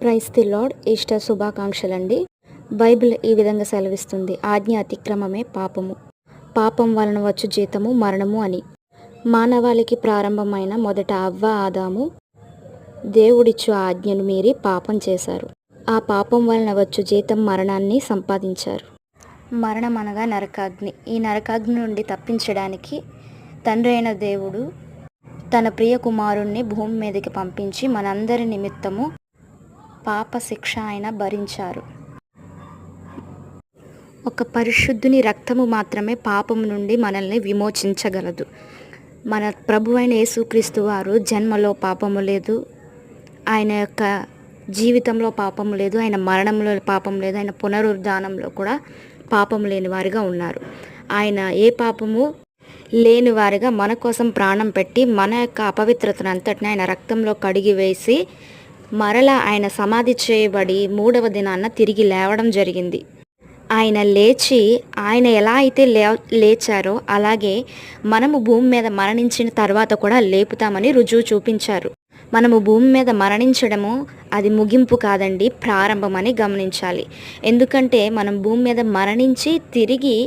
Praise the lord. Easter శుభాకాంక్షలండి. Bible ఈ విధంగా సెలవిస్తుంది, ఆజ్ఞ అతిక్రమమే పాపము, పాపం వలన వచ్చు జీతము మరణము అని. మానవాళికి ప్రారంభమైన మొదట అవ్వ ఆదాము దేవుడిచ్చు ఆజ్ఞను మీరి పాపం చేశారు. ఆ పాపం వలన వచ్చు జీతం మరణాన్ని సంపాదించారు. మరణం అనగా నరకాగ్ని. ఈ నరకాగ్ని నుండి తప్పించడానికి తండ్రి అయిన దేవుడు తన ప్రియ కుమారుణ్ణి భూమి మీదకి పంపించి మనందరి నిమిత్తము పాప శిక్ష ఆయన భరించారు. ఒక పరిశుద్ధుని రక్తము మాత్రమే పాపము నుండి మనల్ని విమోచించగలదు. మన ప్రభు అయిన యేసుక్రీస్తు వారు జన్మలో పాపము లేదు, ఆయన యొక్క జీవితంలో పాపము లేదు, ఆయన మరణంలో పాపం లేదు, ఆయన పునరుద్ధానంలో కూడా పాపం లేని వారిగా ఉన్నారు. ఆయన ఏ పాపము లేని వారిగా మన కోసం ప్రాణం పెట్టి మన యొక్క అపవిత్రతను అంతటిని ఆయన రక్తంలో కడిగి వేసి మరలా ఆయన సమాధి చేయబడి 3వ దినాన తిరిగి లేవడం జరిగింది. ఆయన లేచి ఆయన ఎలా అయితే లేచారో అలాగే మనము భూమి మీద మరణించిన తర్వాత కూడా లేపుతామని రుజువు చూపించారు. మనము భూమి మీద మరణించడము అది ముగింపు కాదండి, ప్రారంభమని గమనించాలి. ఎందుకంటే మనం భూమి మీద మరణించి తిరిగి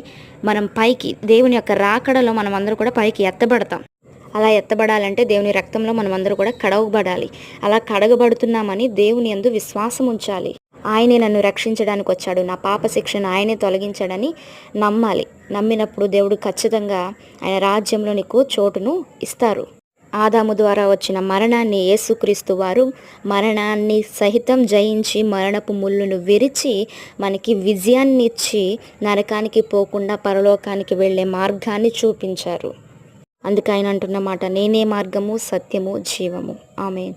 మనం పైకి దేవుని యొక్క రాకడలో మనం అందరూ కూడా పైకి ఎత్తబడతాం. అలా ఎత్తబడాలంటే దేవుని రక్తంలో మనం అందరూ కూడా కడగబడాలి. అలా కడగబడుతున్నామని దేవుని యందు విశ్వాసం ఉంచాలి. ఆయనే నన్ను రక్షించడానికి వచ్చాడు, నా పాప శిక్షను ఆయనే తొలగించాడని నమ్మాలి. నమ్మినప్పుడు దేవుడు ఖచ్చితంగా ఆయన రాజ్యంలో నీకు చోటును ఇస్తారు. ఆదాము ద్వారా వచ్చిన మరణాన్ని యేసుక్రీస్తు వారు మరణాన్ని సహితం జయించి మరణపు ముళ్ళును విరిచి మనకి విజయాన్ని ఇచ్చి నరకానికి పోకుండా పరలోకానికి వెళ్ళే మార్గాన్ని చూపించారు. అందుకే ఆయన అంటున్న మాట, నేనే మార్గము సత్యము జీవము. ఆమేన్.